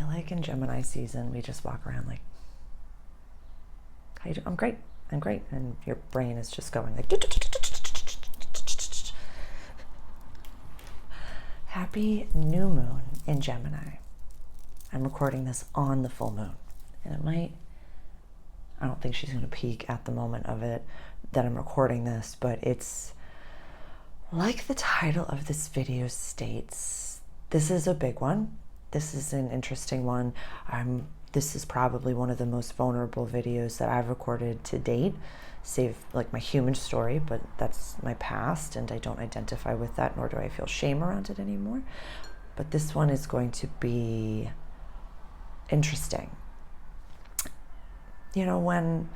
feel like in Gemini season, we just walk around like, how you doing? I'm great. I'm great. And your brain is just going like, happy new moon in Gemini. I'm recording this on the full moon. And I don't think she's going to peak at the moment of it that I'm recording this, but it's like the title of this video states, this is a big one. This is an interesting one. This is probably one of the most vulnerable videos that I've recorded to date, save like my human story, but that's my past and I don't identify with that, nor do I feel shame around it anymore. But this one is going to be interesting. You know, when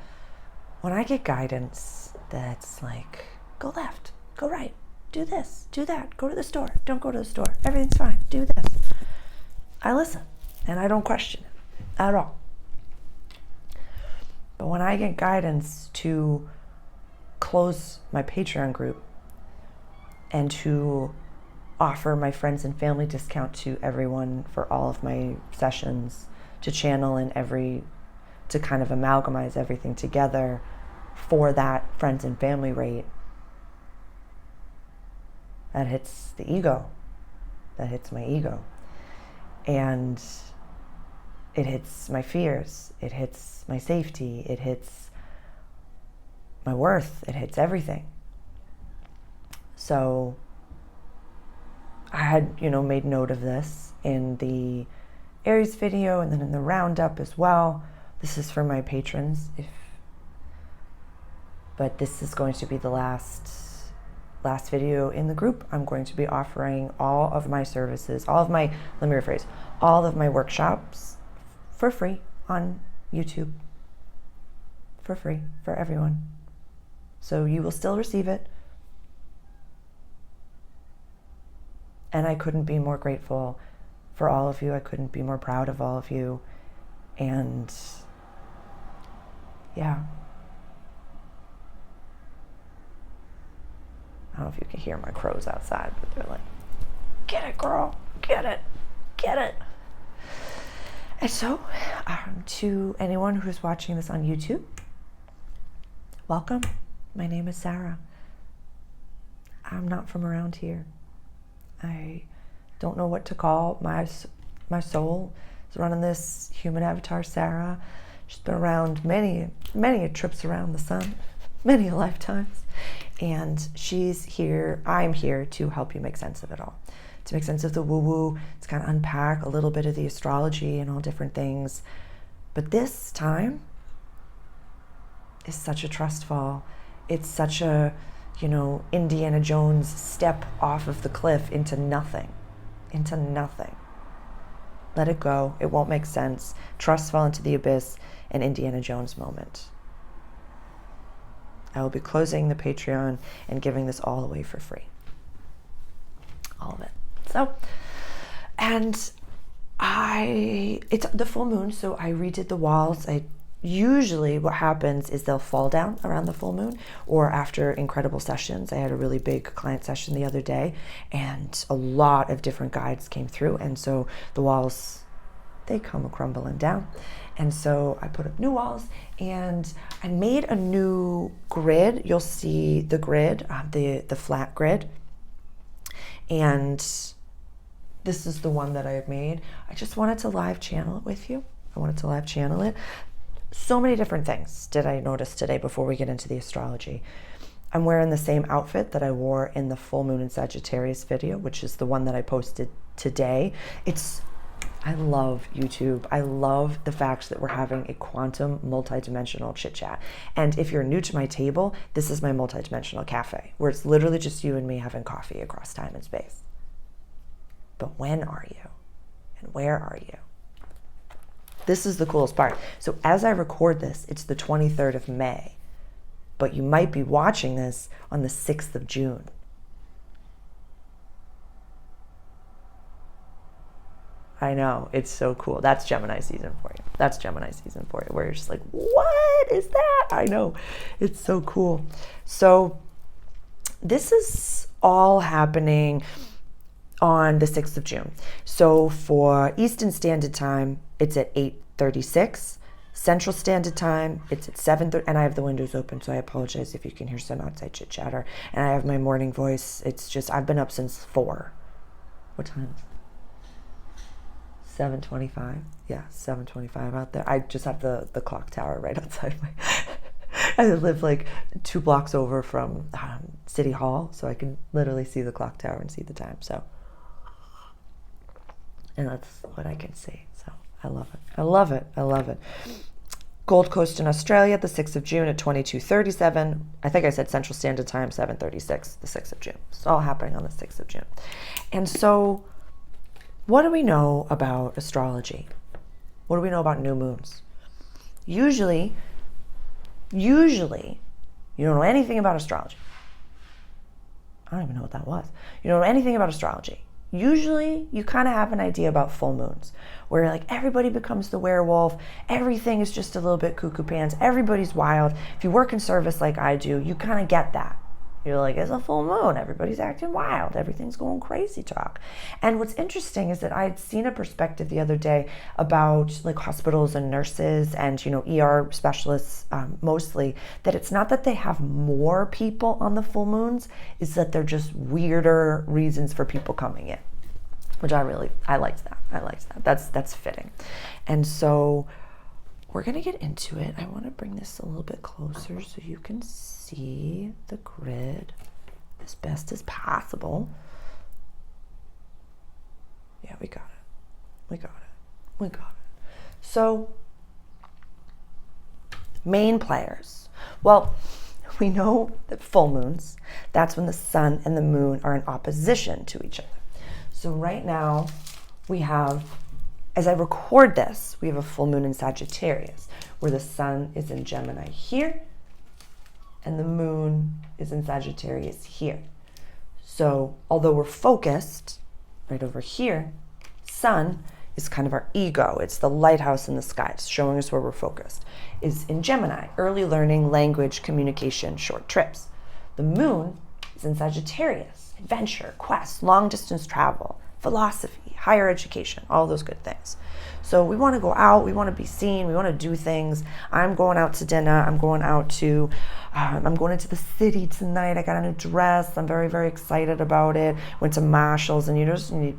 I get guidance that's like, go left, go right, do this, do that, go to the store, don't go to the store, everything's fine, do this. I listen and I don't question it at all. But when I get guidance to close my Patreon group and to offer my friends and family discount to everyone for all of my sessions, to channel in to kind of amalgamize everything together for that friends and family rate, that hits the ego. That hits my ego. And it hits my fears. It hits my safety. It hits my worth. It hits everything. So I had, made note of this in the Aries video and then in the roundup as well. This is for my patrons, but this is going to be the last video in the group. I'm going to be offering all of my services, all of my workshops for free on YouTube, for free for everyone. So you will still receive it. And I couldn't be more grateful for all of you. I couldn't be more proud of all of you. And yeah. I don't know if you can hear my crows outside, but they're like, get it, girl, get it, get it. And so, to anyone who's watching this on YouTube, welcome. My name is Sarah. I'm not from around here. I don't know what to call my soul. Is running this human avatar, Sarah. She's been around many trips around the sun, many lifetimes. And she's here, I'm here to help you make sense of it all. To make sense of the woo-woo, to kind of unpack a little bit of the astrology and all different things. But this time is such a trust fall. It's such a, Indiana Jones step off of the cliff into nothing. Into nothing. Let it go. It won't make sense. Trust fall into the abyss, an Indiana Jones moment. I will be closing the Patreon and giving this all away for free. All of it. So, and it's the full moon, so I redid the walls. Usually what happens is they'll fall down around the full moon or after incredible sessions. I had a really big client session the other day and a lot of different guides came through. And so the walls, they come crumbling down. And so I put up new walls and I made a new grid. You'll see the grid, the flat grid. And this is the one that I have made. I just wanted to live channel it with you. I wanted to live channel it. So many different things did I notice today before we get into the astrology. I'm wearing the same outfit that I wore in the full moon in Sagittarius video, which is the one that I posted today. I love YouTube. I love the fact that we're having a quantum multidimensional chit chat. And if you're new to my table, this is my multidimensional cafe where it's literally just you and me having coffee across time and space. But when are you? And where are you? This is the coolest part. So as I record this, it's the 23rd of May, but you might be watching this on the 6th of June. I know, it's so cool. That's Gemini season for you. That's Gemini season for you, where you're just like, what is that? I know, it's so cool. So this is all happening on the 6th of June. So for Eastern Standard Time, it's at 8:36. Central Standard Time, it's at 7:30, and I have the windows open, so I apologize if you can hear some outside chit chatter. And I have my morning voice. It's just, I've been up since 4. What time? 7:25. Yeah, 7:25 out there. I just have the clock tower right outside my. I live like 2 blocks over from City Hall, so I can literally see the clock tower and see the time. So, and that's what I can see. So I love it. I love it. I love it. Gold Coast in Australia, the 6th of June at 22:37. I think I said Central Standard Time, 7:36, the 6th of June. It's all happening on the 6th of June. And so, what do we know about astrology? What do we know about new moons? Usually, you don't know anything about astrology. I don't even know what that was. You don't know anything about astrology. Usually, you kind of have an idea about full moons, where like everybody becomes the werewolf, everything is just a little bit cuckoo pants, everybody's wild. If you work in service like I do, you kind of get that. You're like, it's a full moon, everybody's acting wild, everything's going crazy talk. And what's interesting is that I'd seen a perspective the other day about like hospitals and nurses and, you know, ER specialists mostly, that it's not that they have more people on the full moons, it's that they're just weirder reasons for people coming in, which I liked that. I liked that. That's fitting. And so we're going to get into it. I want to bring this a little bit closer so you can see the grid as best as possible. Yeah, we got it. So, main players. Well, we know that full moons, that's when the sun and the moon are in opposition to each other. So right now we have, as I record this, we have a full moon in Sagittarius, where the sun is in Gemini here, and the moon is in Sagittarius here. So although we're focused right over here, sun is kind of our ego. It's the lighthouse in the sky. It's showing us where we're focused. Is in Gemini, early learning, language, communication, short trips. The moon is in Sagittarius, adventure, quest, long distance travel, philosophy, higher education, all those good things. So we want to go out, we want to be seen, we want to do things. I'm going out to dinner, I'm going into the city tonight. I got a new dress, I'm very, very excited about it. Went to Marshall's, and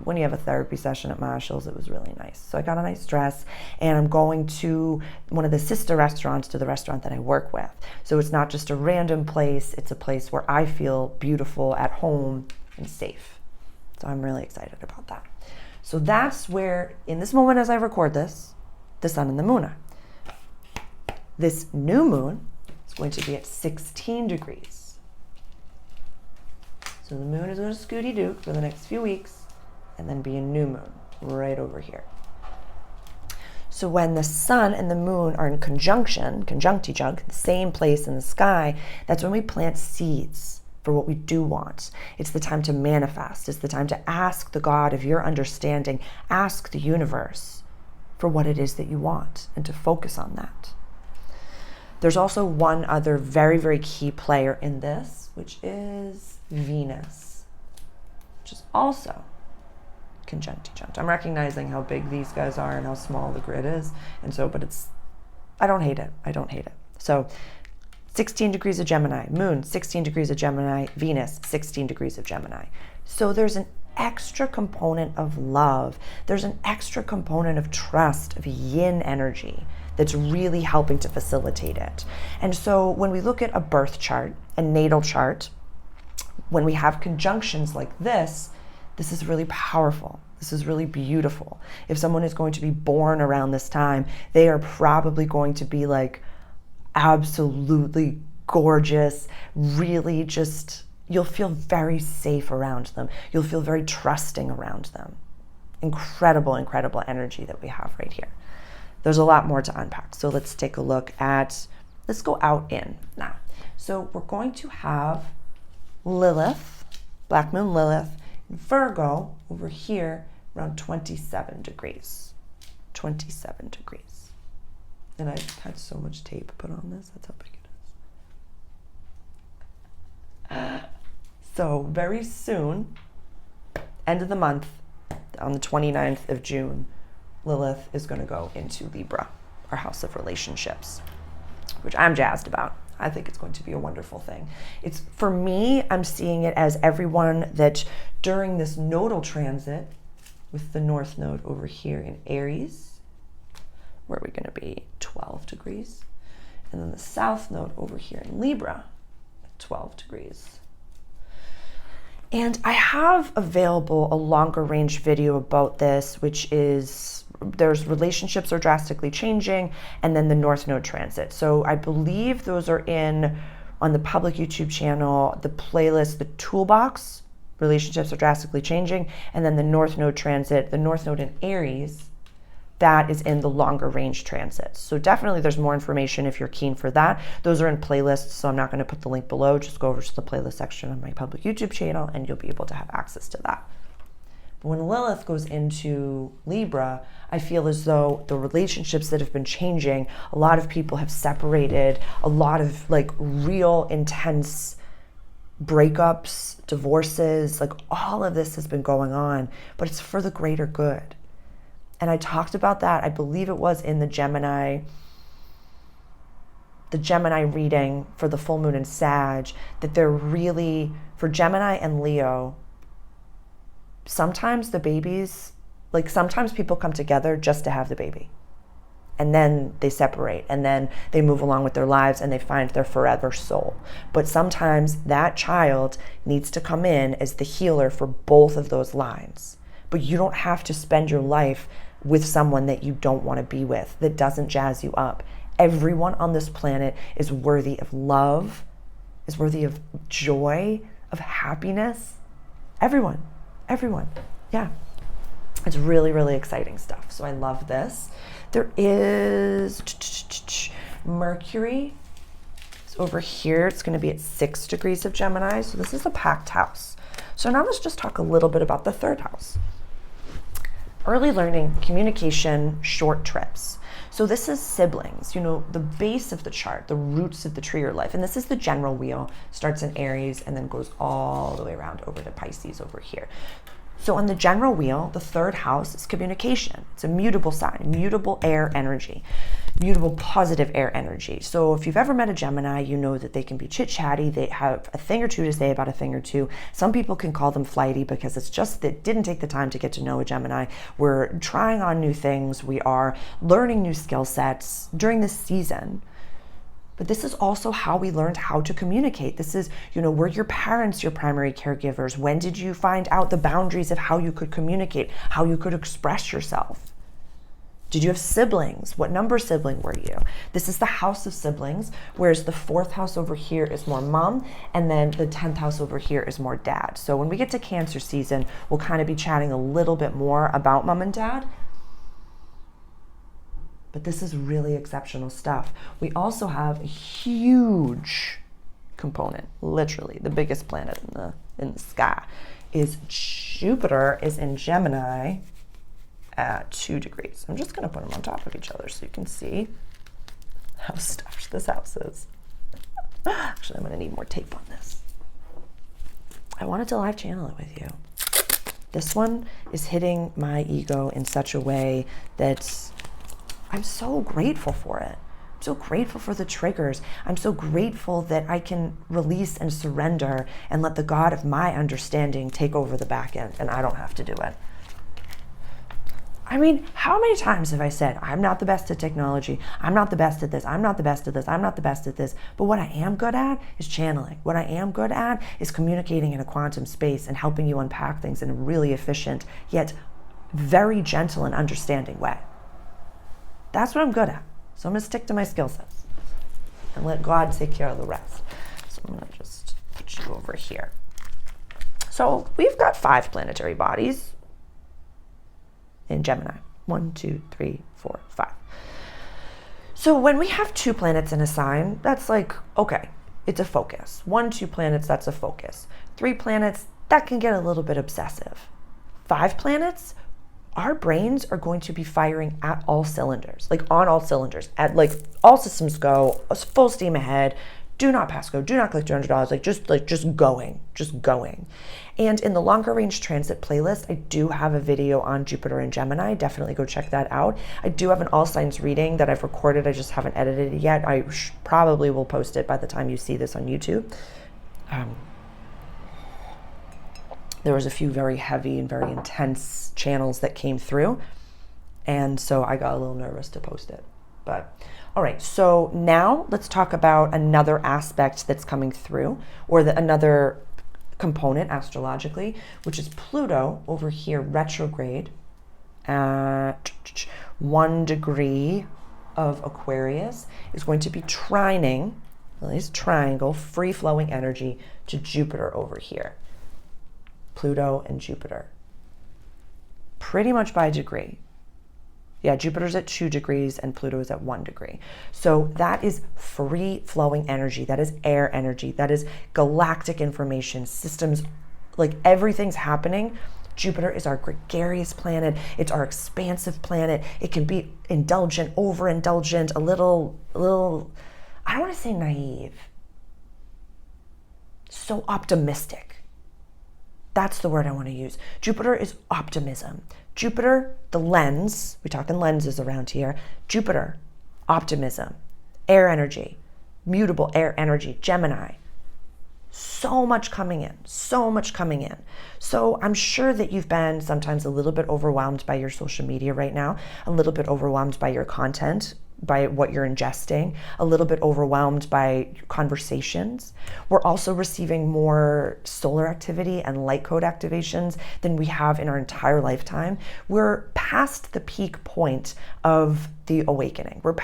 when you have a therapy session at Marshall's, it was really nice. So I got a nice dress, and I'm going to one of the sister restaurants to the restaurant that I work with. So it's not just a random place, it's a place where I feel beautiful, at home, and safe. So I'm really excited about that. So that's where, in this moment as I record this, the sun and the moon are. This new moon is going to be at 16 degrees. So the moon is going to Scooty Duke for the next few weeks, and then be a new moon right over here. So when the sun and the moon are in conjunction, conjunctijunk, the same place in the sky, that's when we plant seeds for what we do want. It's the time to manifest. It's the time to ask the God of your understanding, ask the universe for what it is that you want, and to focus on that. There's also one other very, very key player in this, which is Venus, which is also conjunctijunct. I'm recognizing how big these guys are and how small the grid is, and so, but I don't hate it. So 16 degrees of Gemini, moon, 16 degrees of Gemini, Venus, 16 degrees of Gemini. So there's an extra component of love. There's an extra component of trust, of yin energy that's really helping to facilitate it. And so when we look at a birth chart, a natal chart, when we have conjunctions like this is really powerful. This is really beautiful. If someone is going to be born around this time, they are probably going to be like absolutely gorgeous, really just, you'll feel very safe around them. You'll feel very trusting around them. Incredible, incredible energy that we have right here. There's a lot more to unpack. So let's take a look at, let's go out in now. So we're going to have Lilith, Black Moon Lilith, in Virgo over here around 27 degrees. 27 degrees. And I had so much tape put on this. That's how big it is. So very soon, end of the month, on the 29th of June, Lilith is going to go into Libra, our house of relationships, which I'm jazzed about. I think it's going to be a wonderful thing. It's, for me, I'm seeing it as everyone that during this nodal transit with the North Node over here in Aries, where are we going to be? 12 degrees. And then the South Node over here in Libra, 12 degrees. And I have available a longer range video about this, which is, there's relationships are drastically changing, and then the North Node transit. So I believe those are on the public YouTube channel, the playlist, the toolbox, relationships are drastically changing, and then the North Node transit, the North Node in Aries, that is in the longer range transits. So definitely there's more information if you're keen for that. Those are in playlists, so I'm not going to put the link below. Just go over to the playlist section on my public YouTube channel and you'll be able to have access to that. But when Lilith goes into Libra, I feel as though the relationships that have been changing, a lot of people have separated, a lot of like real intense breakups, divorces, like all of this has been going on, but it's for the greater good. And I talked about that, I believe it was in the Gemini reading for the full moon in Sag, that they're really, for Gemini and Leo, sometimes the babies, like sometimes people come together just to have the baby. And then they separate and then they move along with their lives and they find their forever soul. But sometimes that child needs to come in as the healer for both of those lines. But you don't have to spend your life with someone that you don't want to be with, that doesn't jazz you up. Everyone on this planet is worthy of love, is worthy of joy, of happiness. Everyone. Yeah. It's really, really exciting stuff. So I love this. There is Mercury. It's over here. It's going to be at 6 degrees of Gemini. So this is a packed house. So now let's just talk a little bit about the third house. Early learning, communication, short trips. So this is siblings, the base of the chart, the roots of the tree of life. And this is the general wheel, starts in Aries and then goes all the way around over to Pisces over here. So on the general wheel, the third house is communication. It's a mutable sign, mutable air energy, mutable positive air energy. So if you've ever met a Gemini, you know that they can be chit-chatty. They have a thing or two to say about a thing or two. Some people can call them flighty because it's just that didn't take the time to get to know a Gemini. We're trying on new things. We are learning new skill sets during this season. But this is also how we learned how to communicate. This is, were your parents your primary caregivers? When did you find out the boundaries of how you could communicate, how you could express yourself? Did you have siblings? What number sibling were you? This is the house of siblings, whereas the 4th house over here is more mom, and then the 10th house over here is more dad. So when we get to Cancer season, we'll kind of be chatting a little bit more about mom and dad. But this is really exceptional stuff. We also have a huge component, literally the biggest planet in the sky, is Jupiter is in Gemini at 2 degrees. I'm just going to put them on top of each other so you can see how stuffed this house is. Actually, I'm going to need more tape on this. I wanted to live channel it with you. This one is hitting my ego in such a way that I'm so grateful for it. I'm so grateful for the triggers. I'm so grateful that I can release and surrender and let the God of my understanding take over the back end and I don't have to do it. I mean, how many times have I said, I'm not the best at technology, I'm not the best at this, I'm not the best at this, I'm not the best at this, but what I am good at is channeling. What I am good at is communicating in a quantum space and helping you unpack things in a really efficient, yet very gentle and understanding way. That's what I'm good at. So I'm going to stick to my skill sets and let God take care of the rest. So I'm going to just put you over here. So we've got 5 planetary bodies in Gemini. 1, 2, 3, 4, 5. So when we have 2 planets in a sign, that's like, okay, it's a focus. 1, 2 planets, that's a focus. 3 planets, that can get a little bit obsessive. 5 planets, our brains are going to be firing at all cylinders, like on all cylinders, at like all systems go, full steam ahead, do not passcode, do not click $200, just going. And in the longer range transit playlist, I do have a video on Jupiter and Gemini. Definitely go check that out. I do have an all signs reading that I've recorded. I just haven't edited it yet. I probably will post it by the time you see this on YouTube. There was a few very heavy and very intense channels that came through. And so I got a little nervous to post it. But all right, so now let's talk about another aspect that's coming through, or another component astrologically, which is Pluto over here retrograde at 1 degree of Aquarius is going to be trining, at least triangle, free-flowing energy to Jupiter over here. Pluto and Jupiter. Pretty much by degree. Yeah, Jupiter's at 2 degrees and Pluto is at 1 degree. So that is free flowing energy. That is air energy. That is galactic information, systems, like everything's happening. Jupiter is our gregarious planet. It's our expansive planet. It can be indulgent, overindulgent, a little, I don't want to say naive. So optimistic. That's the word I want to use. Jupiter is optimism. Jupiter, the lens, we're talking lenses around here. Jupiter, optimism, air energy, mutable air energy, Gemini. So much coming in, so much coming in. So I'm sure that you've been sometimes a little bit overwhelmed by your social media right now, a little bit overwhelmed by your content, by what you're ingesting, a little bit overwhelmed by conversations. We're also receiving more solar activity and light code activations than we have in our entire lifetime. We're past the peak point of the awakening. We're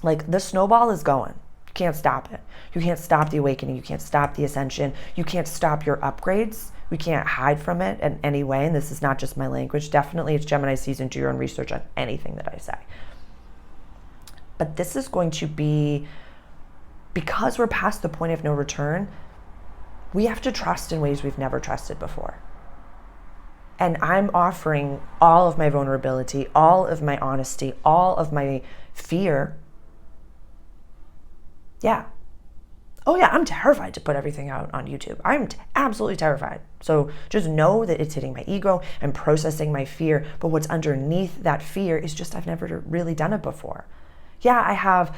like the snowball is going. You can't stop it. You can't stop the awakening. You can't stop the ascension. You can't stop your upgrades. We can't hide from it in any way. And this is not just my language. Definitely it's Gemini season. Do your own research on anything that I say. But this is going to be, because we're past the point of no return, we have to trust in ways we've never trusted before. And I'm offering all of my vulnerability, all of my honesty, all of my fear. Yeah. Oh yeah, I'm terrified to put everything out on YouTube. I'm absolutely terrified. So just know that it's hitting my ego and processing my fear. But what's underneath that fear is just I've never really done it before. Yeah, I have.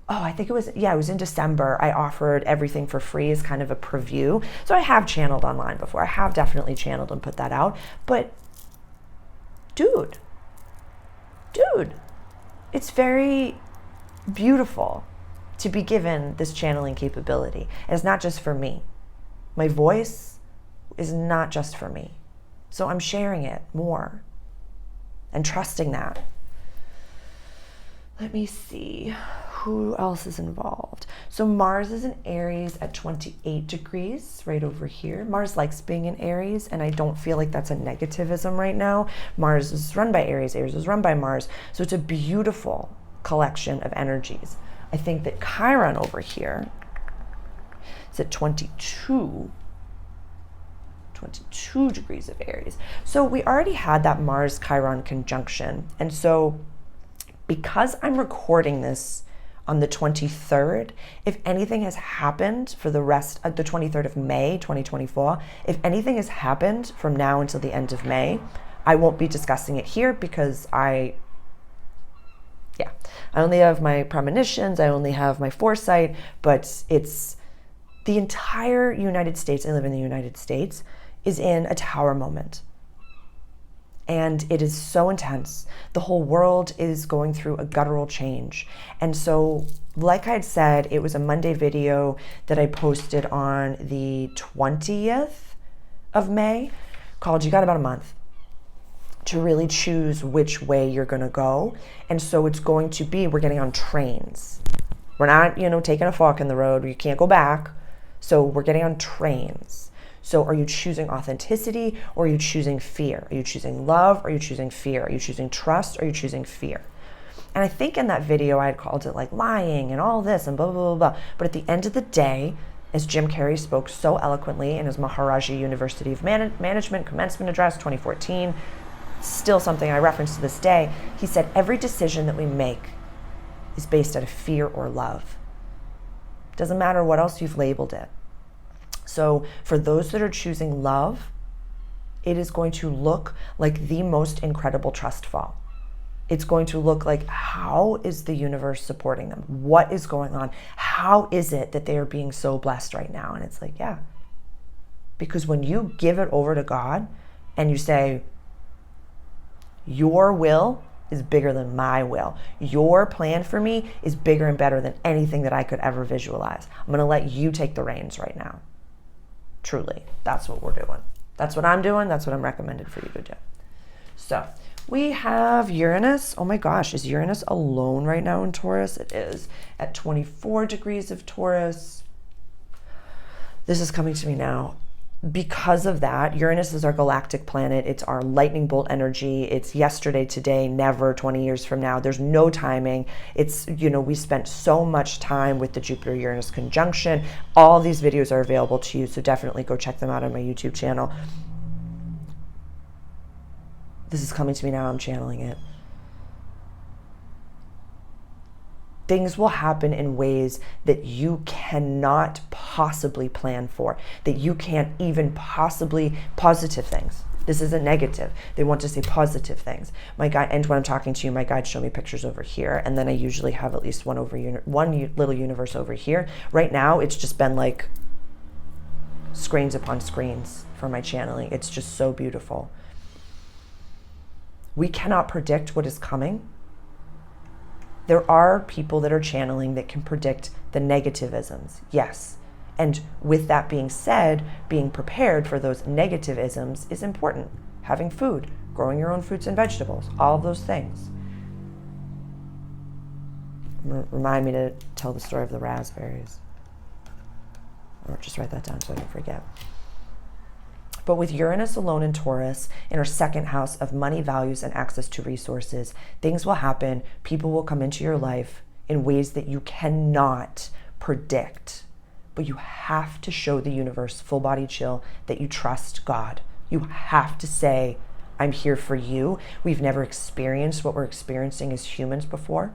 I think it was in December. I offered everything for free as kind of a preview. So I have channeled online before. I have definitely channeled and put that out. But dude, it's very beautiful to be given this channeling capability. And it's not just for me. My voice is not just for me. So I'm sharing it more and trusting that. Let me see who else is involved. So Mars is in Aries at 28 degrees right over here. Mars likes being in Aries, and I don't feel like that's a negativism right now. Mars is run by Aries. Aries is run by Mars. So it's a beautiful collection of energies. I think that Chiron over here is at 22 degrees of Aries. So we already had that Mars-Chiron conjunction. And so because I'm recording this on the 23rd, if anything has happened for the rest of the 23rd of May, 2024, if anything has happened from now until the end of May, I won't be discussing it here because I only have my premonitions, I only have my foresight, but it's the entire United States, I live in the United States, is in a tower moment. And it is so intense. The whole world is going through a guttural change. And so, like I had said, it was a Monday video that I posted on the 20th of May called You Got About a Month to really choose which way you're going to go. And so it's going to be, we're getting on trains. We're not, taking a fork in the road. You can't go back. So we're getting on trains. So are you choosing authenticity or are you choosing fear? Are you choosing love or are you choosing fear? Are you choosing trust or are you choosing fear? And I think in that video I had called it like lying and all this and blah, blah, blah, blah. But at the end of the day, as Jim Carrey spoke so eloquently in his Maharaji University of Management commencement address 2014, still something I reference to this day, he said, every decision that we make is based out of fear or love. Doesn't matter what else you've labeled it. So for those that are choosing love, it is going to look like the most incredible trust fall. It's going to look like, how is the universe supporting them? What is going on? How is it that they are being so blessed right now? And it's like, yeah. Because when you give it over to God and you say, your will is bigger than my will. Your plan for me is bigger and better than anything that I could ever visualize. I'm going to let you take the reins right now. Truly, that's what we're doing. That's what I'm doing. That's what I'm recommended for you to do. So we have Uranus. Oh my gosh, is Uranus alone right now in Taurus? It is at 24 degrees of Taurus. This is coming to me now. Because of that, Uranus is our galactic planet. It's our lightning bolt energy. It's yesterday, today, never, 20 years from now. There's no timing. It's, we spent so much time with the Jupiter-Uranus conjunction. All these videos are available to you, so definitely go check them out on my YouTube channel. This is coming to me now. I'm channeling it. Things will happen in ways that you cannot possibly plan for, that you can't even possibly, positive things. This isn't negative. They want to say positive things. My guide, and when I'm talking to you, my guides show me pictures over here, and then I usually have at least one little universe over here. Right now, it's just been like screens upon screens for my channeling. It's just so beautiful. We cannot predict what is coming. There are people that are channeling that can predict the negativisms, yes. And with that being said, being prepared for those negativisms is important. Having food, growing your own fruits and vegetables, all of those things. Remind me to tell the story of the raspberries. Or just write that down so I don't forget. But with Uranus alone in Taurus, in our second house of money, values, and access to resources, things will happen. People will come into your life in ways that you cannot predict. But you have to show the universe, full body chill, that you trust God. You have to say, I'm here for you. We've never experienced what we're experiencing as humans before.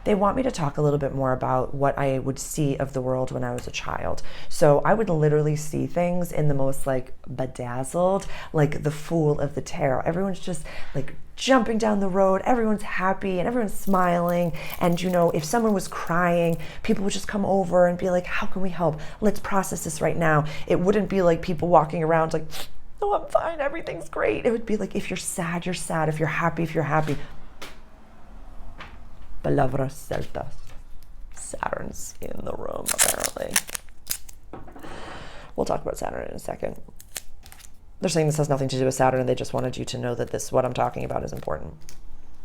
They want me to talk a little bit more about what I would see of the world when I was a child. So I would literally see things in the most like bedazzled, like the Fool of the Tarot. Everyone's just like jumping down the road. Everyone's happy and everyone's smiling. And if someone was crying, people would just come over and be like, how can we help? Let's process this right now. It wouldn't be like people walking around like, oh, I'm fine. Everything's great. It would be like, if you're sad, you're sad. If you're happy, you're happy. Palabras celtas. Saturn's in the room, apparently. We'll talk about Saturn in a second. They're saying this has nothing to do with Saturn, and they just wanted you to know that what I'm talking about is important.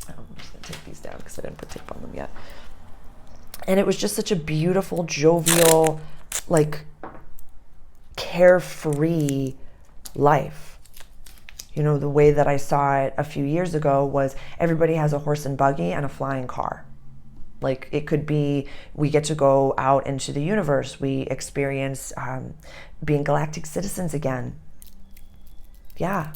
I'm just going to take these down because I didn't put tape on them yet. And it was just such a beautiful, jovial, like, carefree life. The way that I saw it a few years ago was everybody has a horse and buggy and a flying car. Like it could be, we get to go out into the universe. We experience being galactic citizens again. Yeah,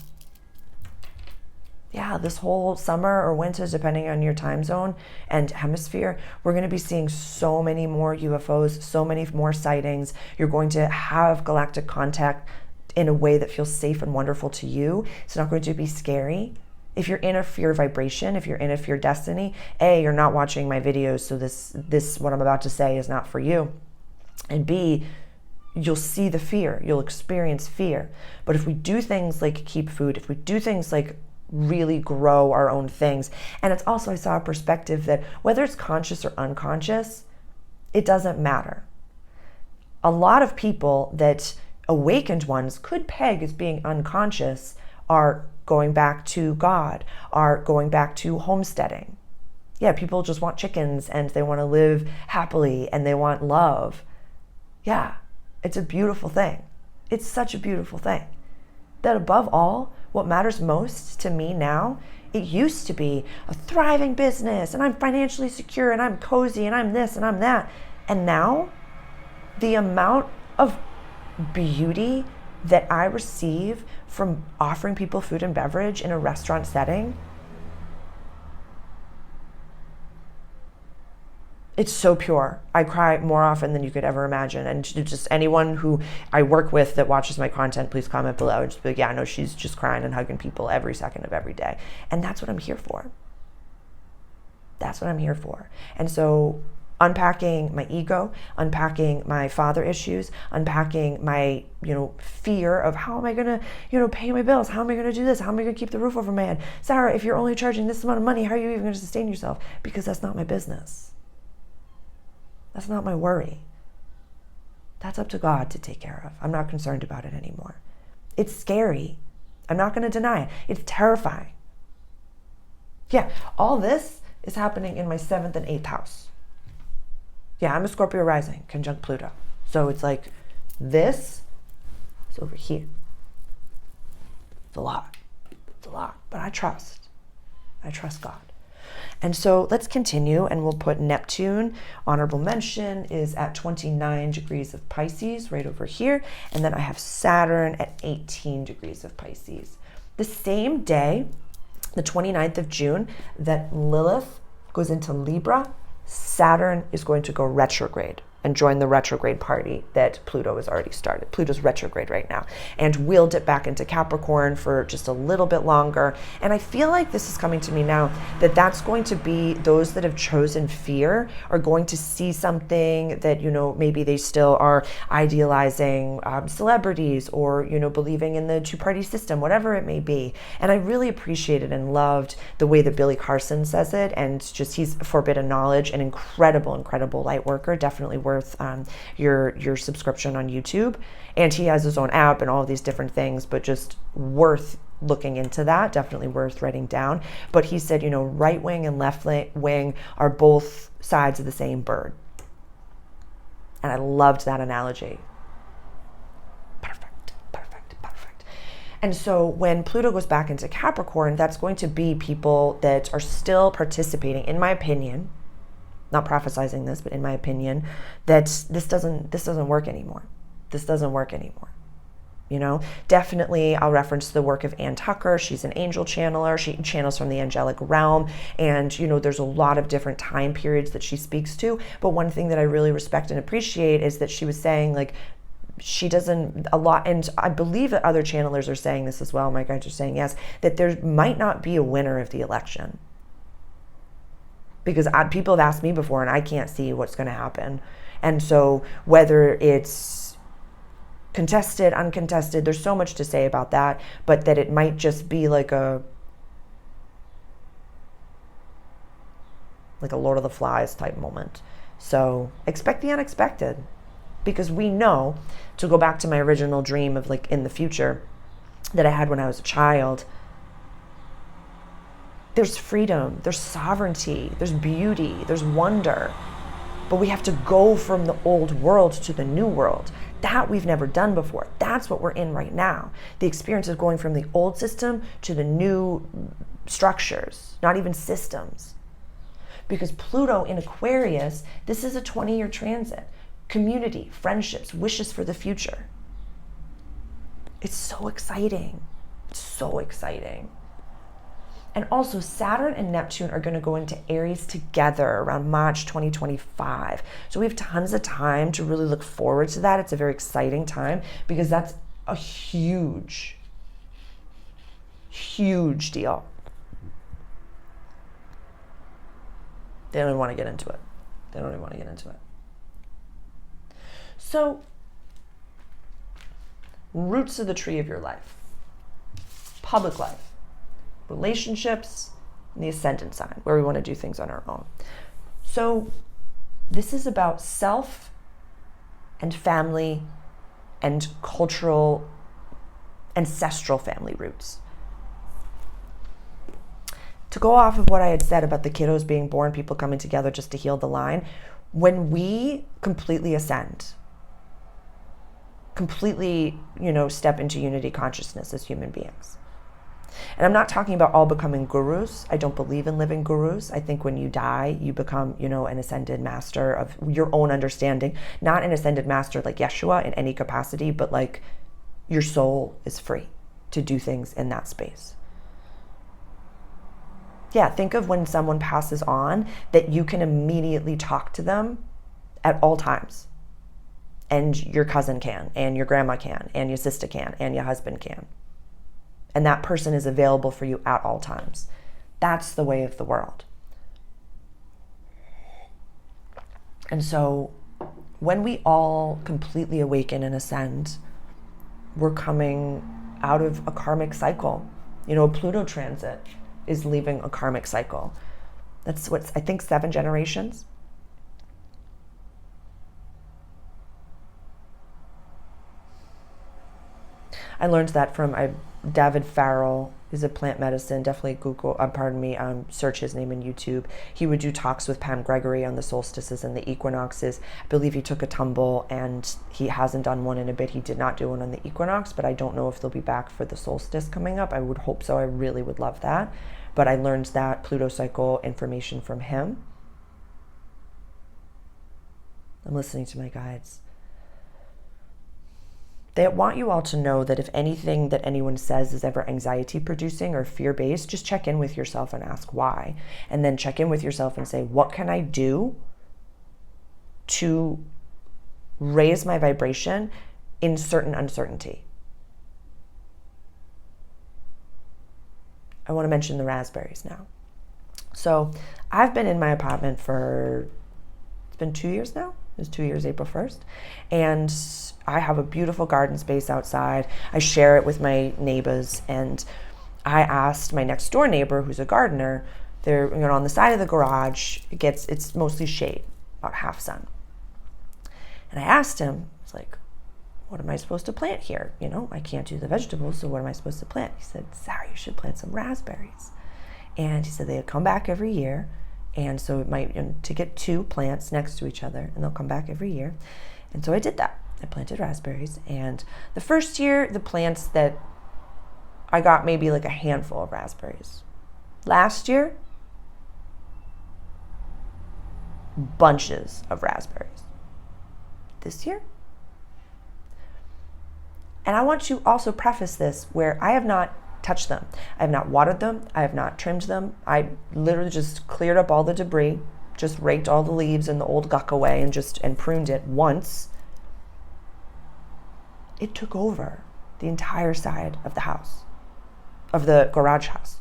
this whole summer or winter, depending on your time zone and hemisphere, we're going to be seeing so many more UFOs, so many more sightings. You're going to have galactic contact in a way that feels safe and wonderful to you. It's not going to be scary. If you're in a fear vibration, if you're in a fear destiny, A, you're not watching my videos, so this what I'm about to say is not for you. And B, you'll see the fear, you'll experience fear. But if we do things like keep food, if we do things like really grow our own things, and it's also, I saw a perspective that whether it's conscious or unconscious, it doesn't matter. A lot of people that awakened ones could peg as being unconscious are going back to God, are going back to homesteading. Yeah, people just want chickens and they want to live happily and they want love. Yeah, it's a beautiful thing. It's such a beautiful thing. That above all, what matters most to me now, it used to be a thriving business and I'm financially secure and I'm cozy and I'm this and I'm that. And now the amount of beauty that I receive from offering people food and beverage in a restaurant setting, It's so pure. I cry more often than you could ever imagine. And just anyone who I work with that watches my content, please comment below and just be like, yeah, I know she's just crying and hugging people every second of every day. And that's what I'm here for. That's what I'm here for. And so unpacking my ego, unpacking my father issues, unpacking my, fear of how am I going to, pay my bills? How am I going to do this? How am I going to keep the roof over my head? Sarah, if you're only charging this amount of money, how are you even going to sustain yourself? Because that's not my business. That's not my worry. That's up to God to take care of. I'm not concerned about it anymore. It's scary. I'm not going to deny it. It's terrifying. Yeah, all this is happening in my 7th and 8th house. Yeah, I'm a Scorpio rising, conjunct Pluto. So it's like this is over here. It's a lot. It's a lot. But I trust. I trust God. And so let's continue, and we'll put Neptune, honorable mention, is at 29 degrees of Pisces, right over here. And then I have Saturn at 18 degrees of Pisces. The same day, the 29th of June, that Lilith goes into Libra, Saturn is going to go retrograde and join the retrograde party that Pluto has already started. Pluto's retrograde right now, and wheeled it back into Capricorn for just a little bit longer. And I feel like this is coming to me now that that's going to be those that have chosen fear are going to see something that, maybe they still are idealizing celebrities or, believing in the two-party system, whatever it may be. And I really appreciated and loved the way that Billy Carson says it. And just, he's forbidden knowledge, an incredible light worker, definitely worth your subscription on YouTube. And he has his own app and all of these different things, but just worth looking into that, definitely worth writing down. But he said, right wing and left wing are both sides of the same bird. And I loved that analogy. Perfect. And so when Pluto goes back into Capricorn, that's going to be people that are still participating, in my opinion, not prophesizing this, but in my opinion, that this doesn't work anymore. This doesn't work anymore. Definitely I'll reference the work of Ann Tucker. She's an angel channeler. She channels from the angelic realm. And, there's a lot of different time periods that she speaks to. But one thing that I really respect and appreciate is that she was saying, like, she doesn't a lot, and I believe that other channelers are saying this as well. My guys are saying yes, that there might not be a winner of the election. Because people have asked me before and I can't see what's going to happen. And so whether it's contested, uncontested, there's so much to say about that, but that it might just be like a Lord of the Flies type moment. So expect the unexpected, because we know, to go back to my original dream of like in the future that I had when I was a child, there's freedom, there's sovereignty, there's beauty, there's wonder. But we have to go from the old world to the new world. That we've never done before. That's what we're in right now. The experience of going from the old system to the new structures, not even systems. Because Pluto in Aquarius, this is a 20-year transit. Community, friendships, wishes for the future. It's so exciting. It's so exciting. And also Saturn and Neptune are going to go into Aries together around March 2025. So we have tons of time to really look forward to that. It's a very exciting time because that's a huge deal. They don't even want to get into it. So, roots of the tree of your life. Public life. Relationships, and the ascendant sign, where we want to do things on our own. So this is about self and family and cultural, ancestral family roots. To go off of what I had said about the kiddos being born, people coming together just to heal the line, when we completely ascend, completely, step into unity consciousness as human beings. And I'm not talking about all becoming gurus. I don't believe in living gurus. I think when you die, you become, an ascended master of your own understanding. Not an ascended master like Yeshua in any capacity, but like your soul is free to do things in that space. Yeah, think of when someone passes on that you can immediately talk to them at all times. And your cousin can, and your grandma can, and your sister can, and your husband can. And that person is available for you at all times. That's the way of the world. And so when we all completely awaken and ascend, we're coming out of a karmic cycle. You know, a Pluto transit is leaving a karmic cycle. That's what's, I think, 7 generations. I learned that from David Farrell. He's a plant medicine. Definitely Google, search his name in YouTube. He would do talks with Pam Gregory on the solstices and the equinoxes. I believe he took a tumble and he hasn't done one in a bit. He did not do one on the equinox, but I don't know if they'll be back for the solstice coming up. I would hope so. I really would love that. But I learned that Pluto cycle information from him. I'm listening to my guides. They want you all to know that if anything that anyone says is ever anxiety producing or fear based, just check in with yourself and ask why. And then check in with yourself and say, what can I do to raise my vibration in certain uncertainty? I want to mention the raspberries now. So I've been in my apartment it's been 2 years now. It was 2 years, April 1st. And I have a beautiful garden space outside. I share it with my neighbors. And I asked my next door neighbor, who's a gardener, they're on the side of the garage, it's mostly shade, about half sun. And I asked him, it's like, what am I supposed to plant here? I can't do the vegetables, so what am I supposed to plant? He said, Sarah, you should plant some raspberries. And he said they come back every year. And so it might, to get 2 plants next to each other, and they'll come back every year. And so I did that. I planted raspberries. And the first year, the plants that I got maybe like a handful of raspberries. Last year, bunches of raspberries. This year, and I want to also preface this where I have not touched them. I have not watered them. I have not trimmed them. I literally just cleared up all the debris, just raked all the leaves and the old guck away and pruned it once. It took over the entire side of the house, of the garage house.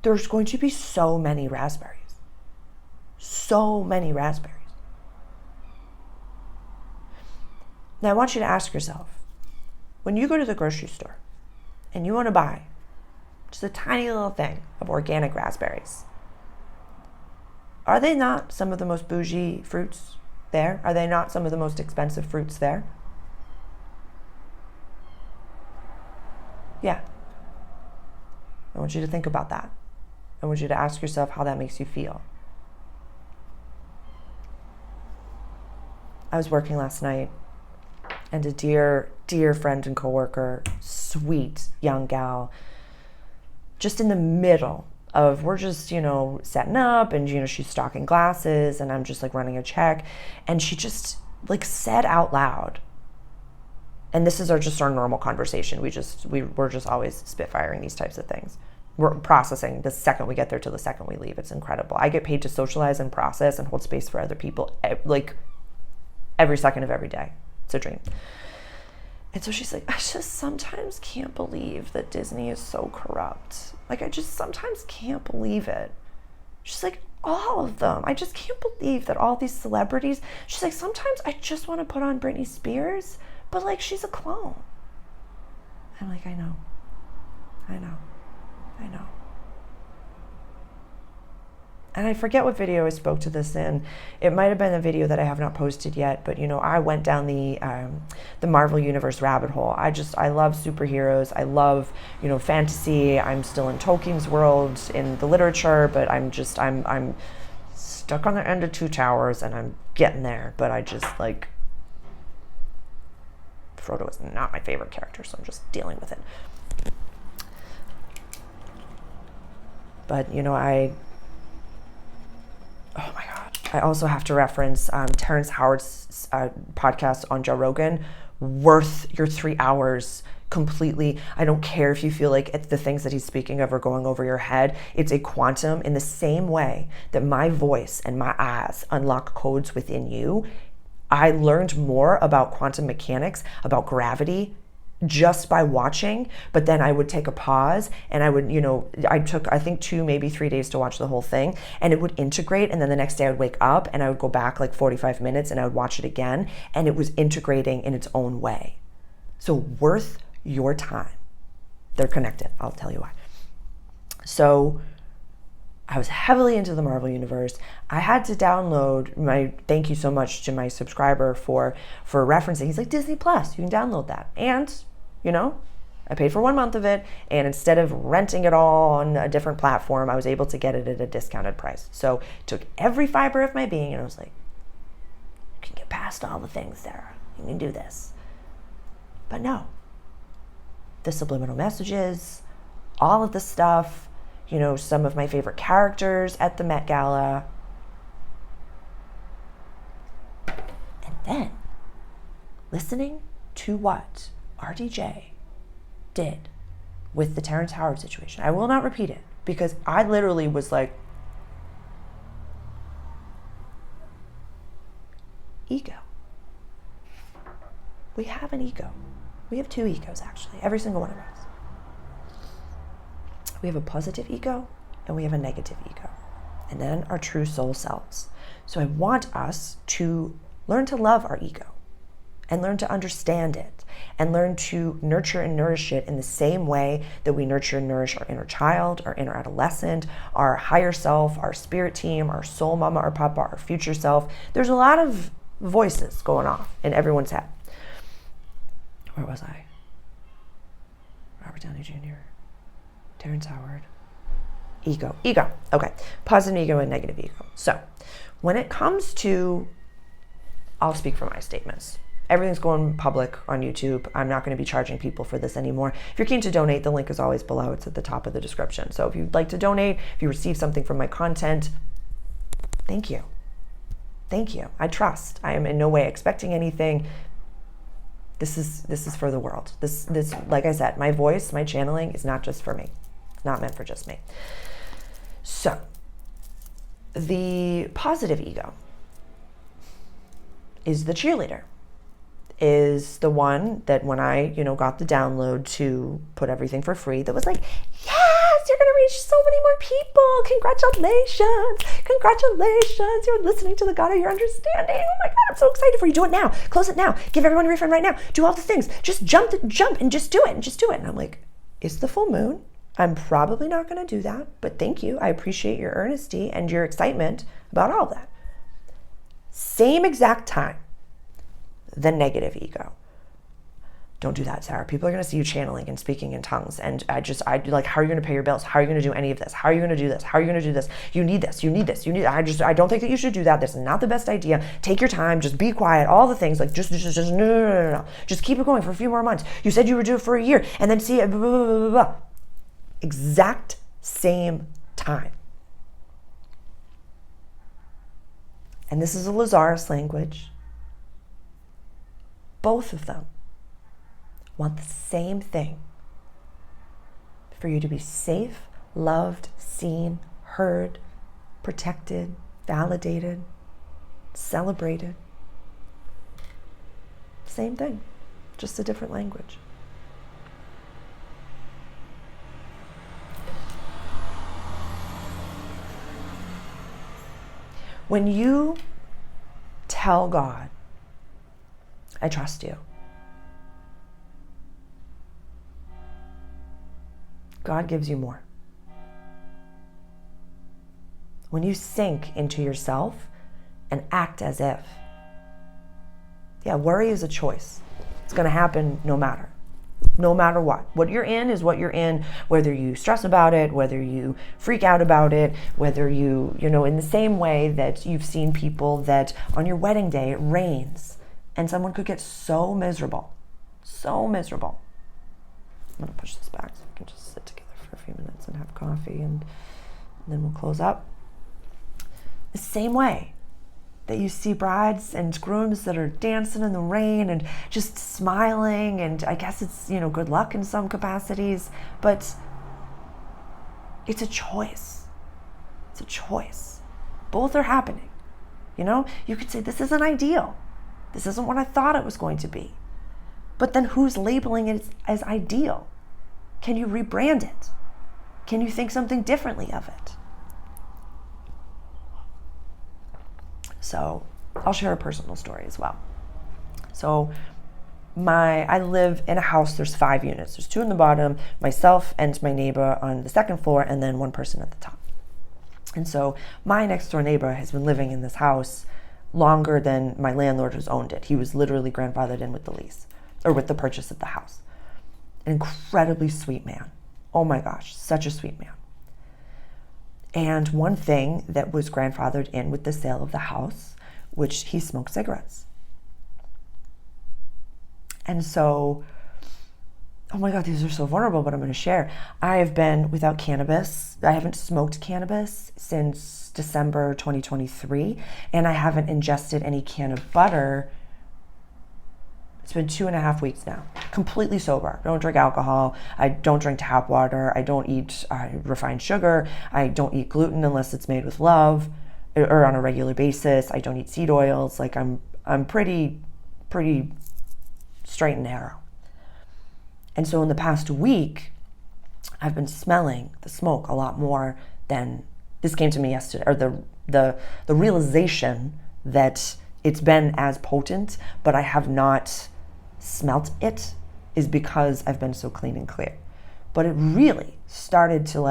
There's going to be so many raspberries. So many raspberries. Now I want you to ask yourself, when you go to the grocery store and you want to buy just a tiny little thing of organic raspberries, are they not some of the most bougie fruits there? Are they not some of the most expensive fruits there? Yeah. I want you to think about that. I want you to ask yourself how that makes you feel. I was working last night, and a dear, dear friend and coworker, sweet young gal, just in the middle of, we're just, setting up, and, she's stocking glasses, and I'm just like running a check. And she just like said out loud, and this is just our normal conversation. We're just always spitfiring these types of things. We're processing the second we get there to the second we leave. It's incredible. I get paid to socialize and process and hold space for other people, like every second of every day. It's a dream. And so she's like, I just sometimes can't believe that Disney is so corrupt. Like, I just sometimes can't believe it. She's like, all of them. I just can't believe that all these celebrities. She's like, sometimes I just want to put on Britney Spears, but like, she's a clone. I'm like, I know. And I forget what video I spoke to this in. It might have been a video that I have not posted yet, but I went down the Marvel Universe rabbit hole. I love superheroes. I love, fantasy. I'm still in Tolkien's world in the literature, but I'm stuck on the end of Two Towers and I'm getting there, but I just Frodo is not my favorite character, so I'm just dealing with it. But, oh my God. I also have to reference Terrence Howard's podcast on Joe Rogan. Worth your 3 hours completely. I don't care if you feel like the things that he's speaking of are going over your head. It's a quantum. In the same way that my voice and my eyes unlock codes within you, I learned more about quantum mechanics, about gravity, just by watching. But then I would take a pause and I would, I took, I think 2, maybe 3 days to watch the whole thing, and it would integrate. And then the next day I would wake up and I would go back like 45 minutes and I would watch it again, and it was integrating in its own way. So worth your time. They're connected. I'll tell you why. So I was heavily into the Marvel Universe. I had to download thank you so much to my subscriber for referencing. He's like, Disney Plus, you can download that. And, I paid for 1 month of it, and instead of renting it all on a different platform, I was able to get it at a discounted price. So it took every fiber of my being, and I was like, you can get past all the things, Sarah. You can do this. But no. The subliminal messages, all of the stuff, some of my favorite characters at the Met Gala. And then listening to what RDJ did with the Terrence Howard situation. I will not repeat it because I literally was like, ego. We have an ego. We have 2 egos, actually, every single one of us. We have a positive ego and we have a negative ego, and then our true soul selves. So I want us to learn to love our ego and learn to understand it and learn to nurture and nourish it in the same way that we nurture and nourish our inner child, our inner adolescent, our higher self, our spirit team, our soul mama or papa, our future self. There's a lot of voices going off in everyone's head. Where was I? Robert Downey Jr., Terrence Howard. Ego. Okay. Positive ego and negative ego. So when it comes to, I'll speak for my statements. Everything's going public on YouTube. I'm not going to be charging people for this anymore. If you're keen to donate, the link is always below. It's at the top of the description. So if you'd like to donate, if you receive something from my content, thank you. Thank you. I trust. I am in no way expecting anything. This is for the world. This, like I said, my voice, my channeling is not just for me. It's not meant for just me. So the positive ego is the cheerleader, is the one that when I, got the download to put everything for free, that was like, yes, you're going to reach so many more people. Congratulations. You're listening to the God of your understanding. Oh my God, I'm so excited for you. Do it now. Close it now. Give everyone a refund right now. Do all the things. Just jump and just do it. And I'm like, it's the full moon. I'm probably not going to do that, but thank you. I appreciate your earnesty and your excitement about all of that. Same exact time, the negative ego. Don't do that, Sarah. People are going to see you channeling and speaking in tongues. And I like, how are you going to pay your bills? How are you going to do any of this? How are you going to do this? How are you going to do this? You need this. I don't think that you should do that. This is not the best idea. Take your time. Just be quiet. All the things like, just no. Just keep it going for a few more months. You said you would do it for a year and then see it, blah, blah, blah, blah, blah. Exact same time. And this is a Lazarus language. Both of them want the same thing: for you to be safe, loved, seen, heard, protected, validated, celebrated. Same thing, just a different language. When you tell God, I trust you, God gives you more. When you sink into yourself and act as if, worry is a choice. It's going to happen no matter what. What you're in is what you're in, whether you stress about it, whether you freak out about it, whether you in the same way that you've seen people that on your wedding day it rains and someone could get so miserable. I'm going to push this back so we can just sit together for a few minutes and have coffee and then we'll close up. The same way, that you see brides and grooms that are dancing in the rain and just smiling, and I guess it's, good luck in some capacities, but it's a choice. It's a choice. Both are happening. You could say, this isn't ideal. This isn't what I thought it was going to be. But then who's labeling it as ideal? Can you rebrand it? Can you think something differently of it? So I'll share a personal story as well. So I live in a house, there's 5 units. There's 2 on the bottom, myself and my neighbor on the 2nd floor, and then 1 person at the top. And so my next door neighbor has been living in this house longer than my landlord has owned it. He was literally grandfathered in with the lease, or with the purchase of the house. An incredibly sweet man. Oh my gosh, such a sweet man. And one thing that was grandfathered in with the sale of the house, which he smoked cigarettes. And so, oh my God, these are so vulnerable, but I'm going to share. I have been without cannabis. I haven't smoked cannabis since December 2023, and I haven't ingested any can of butter. It's been 2.5 weeks now, completely sober. I don't drink alcohol. I don't drink tap water. I don't eat refined sugar. I don't eat gluten unless it's made with love or on a regular basis. I don't eat seed oils. Like I'm pretty straight and narrow. And so in the past week, I've been smelling the smoke a lot more than this came to me yesterday, or the realization that it's been as potent, but I have not smelt it, is because I've been so clean and clear. But it really started to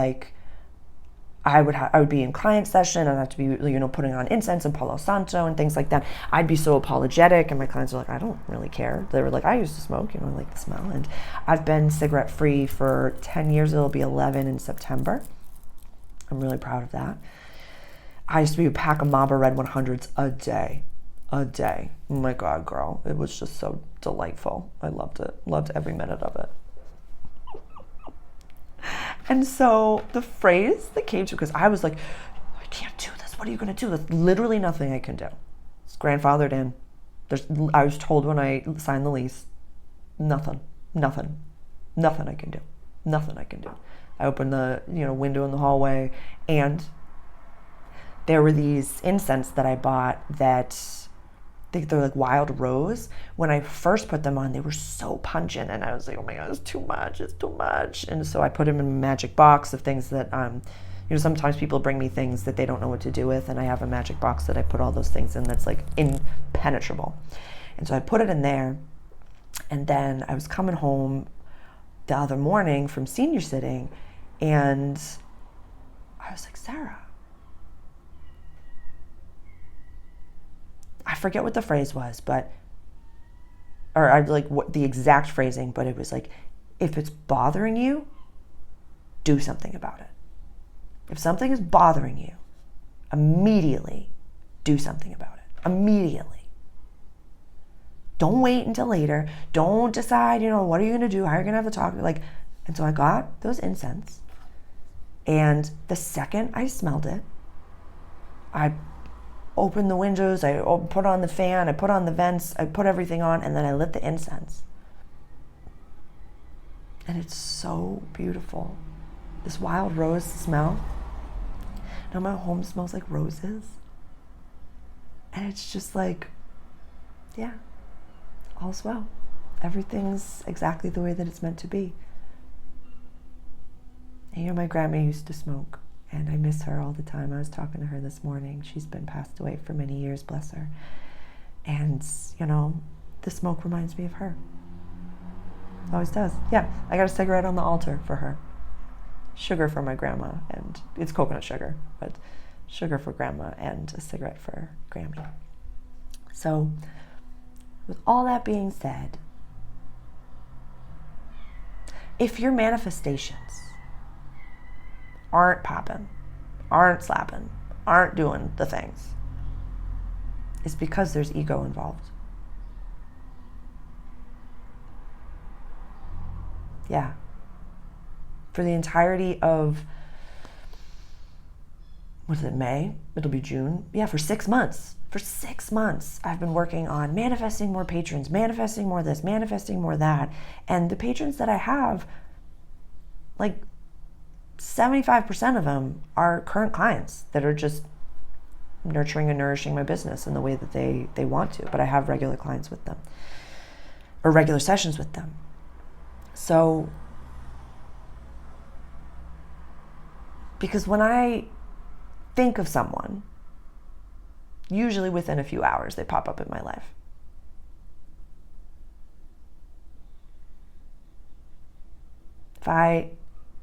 I would be in client session and I'd have to be, putting on incense and Palo Santo and things like that. I'd be so apologetic, and my clients are like, I don't really care. They were like, I used to smoke, I like the smell. And I've been cigarette free for 10 years. It'll be 11 in September. I'm really proud of that. I used to be a pack of Mamba Red 100s a day. Oh my God, girl. It was just so delightful. I loved it. Loved every minute of it. And so the phrase that came to, because I was like, I can't do this. What are you going to do? There's literally nothing I can do. It's grandfathered in. I was told when I signed the lease, nothing I can do. Nothing I can do. I opened the window in the hallway, and there were these incense that I bought that they're like wild rose. When I first put them on, they were so pungent, and I was like, oh my God, it's too much. And so I put them in a magic box of things that, sometimes people bring me things that they don't know what to do with, and I have a magic box that I put all those things in that's like impenetrable. And so I put it in there, and then I was coming home the other morning from senior sitting, and I was like, Sarah, I forget what the phrase was, or I like what the exact phrasing, but it was like, if it's bothering you, do something about it. If something is bothering you, immediately do something about it. Immediately. Don't wait until later. Don't decide, what are you going to do? How are you going to have the talk? And so I got those incense, and the second I smelled it, I opened the windows, I put on the fan, I put on the vents, I put everything on, and then I lit the incense. And it's so beautiful. This wild rose smell. Now my home smells like roses. And it's just like, yeah, all's well. Everything's exactly the way that it's meant to be. And my grandma used to smoke, and I miss her all the time. I was talking to her this morning. She's been passed away for many years, bless her. And, the smoke reminds me of her. Always does. Yeah, I got a cigarette on the altar for her. Sugar for my grandma, and it's coconut sugar, but sugar for grandma and a cigarette for Grammy. So, with all that being said, if your manifestations aren't popping, aren't slapping, aren't doing the things, it's because there's ego involved. Yeah. For the entirety of what is it, May? It'll be June. Yeah, for 6 months. For 6 months, I've been working on manifesting more patrons, manifesting more this, manifesting more that. And the patrons that I have, like 75% of them are current clients that are just nurturing and nourishing my business in the way that they want to. But I have regular clients with them, or regular sessions with them. So, because when I think of someone, usually within a few hours, they pop up in my life. If I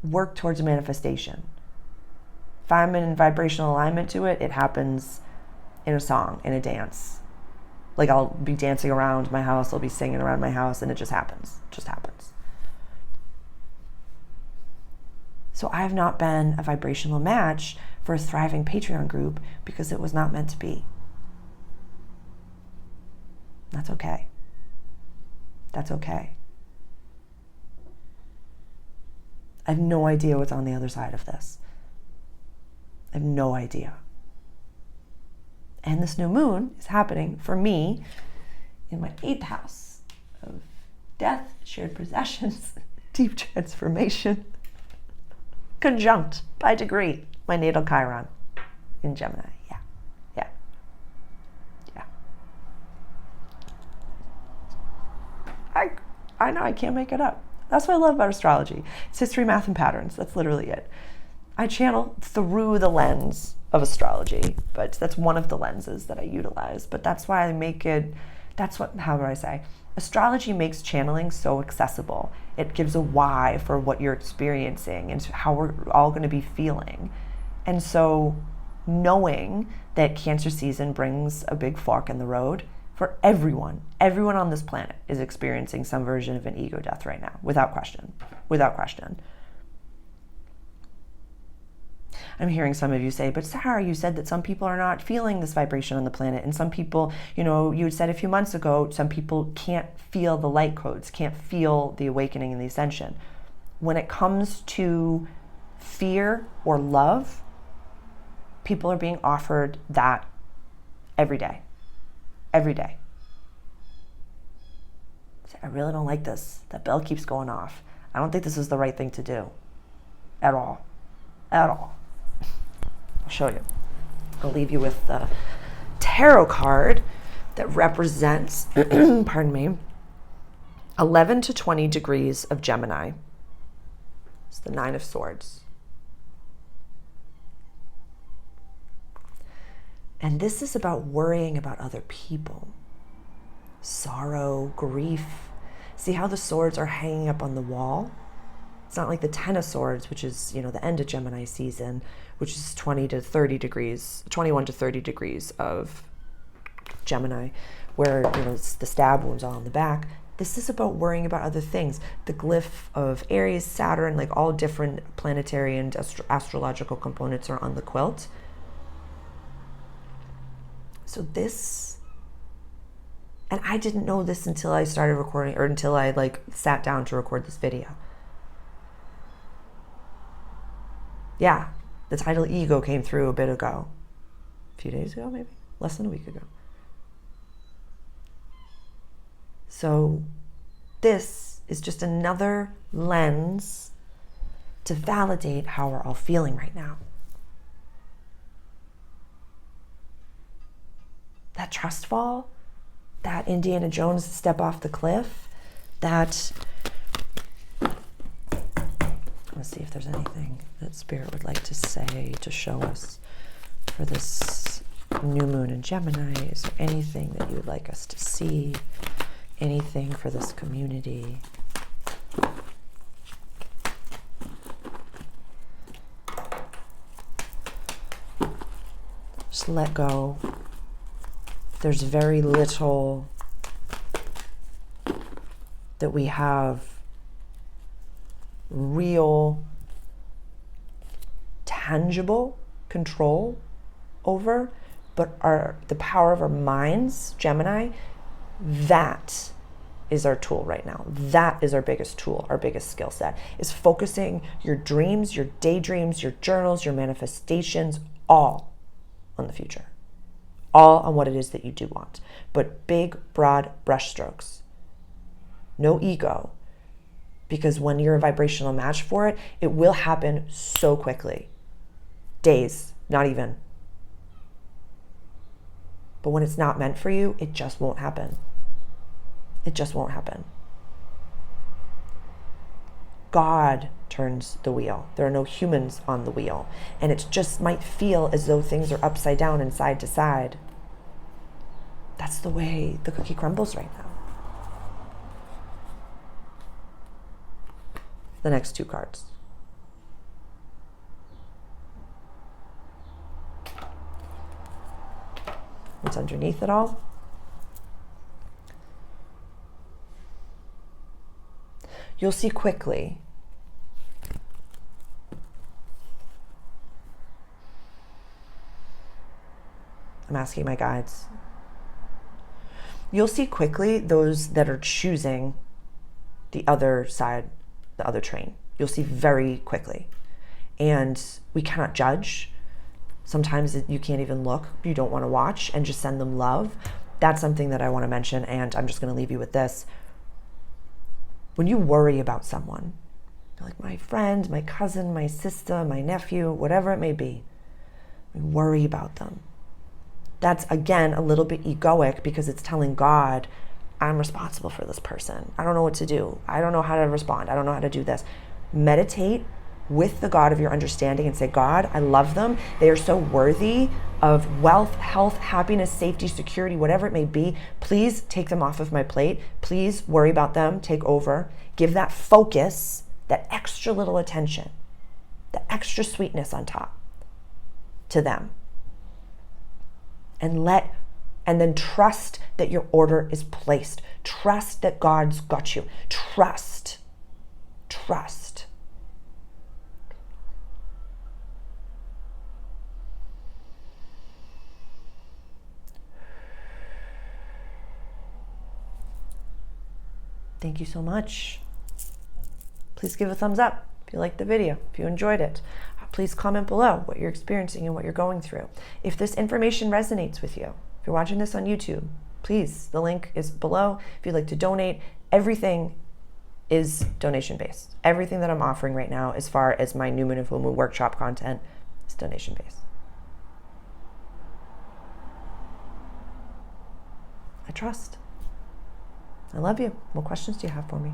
work towards a manifestation, if I'm in vibrational alignment to it, it happens in a song, in a dance. Like I'll be dancing around my house, I'll be singing around my house, and it just happens. It just happens. So I have not been a vibrational match for a thriving Patreon group because it was not meant to be. That's okay. That's okay. I have no idea what's on the other side of this. I have no idea. And this new moon is happening for me in my 8th house of death, shared possessions, deep transformation, conjunct by degree, my natal Chiron in Gemini. Yeah. I know, I can't make it up. That's what I love about astrology. It's history, math, and patterns. That's literally it. I channel through the lens of astrology, but that's one of the lenses that I utilize. But that's why I make it, how do I say? Astrology makes channeling so accessible. It gives a why for what you're experiencing and how we're all going to be feeling. And so knowing that Cancer season brings a big fork in the road for everyone on this planet is experiencing some version of an ego death right now, without question. I'm hearing some of you say, but Sarah, you said that some people are not feeling this vibration on the planet. And some people, you had said a few months ago, some people can't feel the light codes, can't feel the awakening and the ascension. When it comes to fear or love, people are being offered that every day. Every day. I really don't like this. That bell keeps going off. I don't think this is the right thing to do. At all. I'll show you. I'll leave you with the tarot card that represents, pardon me, 11 to 20 degrees of Gemini. It's the 9 of Swords. And this is about worrying about other people. Sorrow, grief. See how the swords are hanging up on the wall? It's not like the 10 of Swords, which is, the end of Gemini season, which is 20 to 30 degrees, 21 to 30 degrees of Gemini, where, it's the stab wounds all on the back. This is about worrying about other things. The glyph of Aries, Saturn, like all different planetary and astrological components are on the quilt. So this, and I didn't know this until I started recording, or until I sat down to record this video. Yeah, the title Ego came through a bit ago. A few days ago, maybe? Less than a week ago. So this is just another lens to validate how we're all feeling right now. That trust fall, that Indiana Jones step off the cliff, that, let's see if there's anything that Spirit would like to say, to show us for this new moon in Gemini. Is there anything that you would like us to see? Anything for this community? Just let go. There's very little that we have real, tangible control over, but the power of our minds, Gemini, that is our tool right now. That is our biggest tool, our biggest skill set, is focusing your dreams, your daydreams, your journals, your manifestations all on the future, all on what it is that you do want, but big, broad brushstrokes. No ego, because when you're a vibrational match for it, it will happen so quickly. Days, not even. But when it's not meant for you, it just won't happen. It just won't happen. God turns the wheel. There are no humans on the wheel. And it just might feel as though things are upside down and side to side. That's the way the cookie crumbles right now. The next two cards. What's underneath it all? You'll see quickly I'm asking my guides. You'll see quickly those that are choosing the other side, the other train. You'll see very quickly. And we cannot judge. Sometimes you can't even look. You don't want to watch and just send them love. That's something that I want to mention, and I'm just going to leave you with this. When you worry about someone, like my friend, my cousin, my sister, my nephew, whatever it may be, we worry about them. That's, again, a little bit egoic because it's telling God, I'm responsible for this person. I don't know what to do. I don't know how to respond. I don't know how to do this. Meditate with the God of your understanding and say, God, I love them. They are so worthy of wealth, health, happiness, safety, security, whatever it may be. Please take them off of my plate. Please worry about them. Take over. Give that focus, that extra little attention, the extra sweetness on top to them. And then trust that your order is placed. Trust that God's got you. Trust. Thank you so much. Please give a thumbs up if you liked the video, if you enjoyed it. Please comment below what you're experiencing and what you're going through. If this information resonates with you, if you're watching this on YouTube, please, the link is below. If you'd like to donate, everything is donation-based. Everything that I'm offering right now, as far as my New Moon and Full Moon workshop content, is donation-based. I trust. I love you. What questions do you have for me?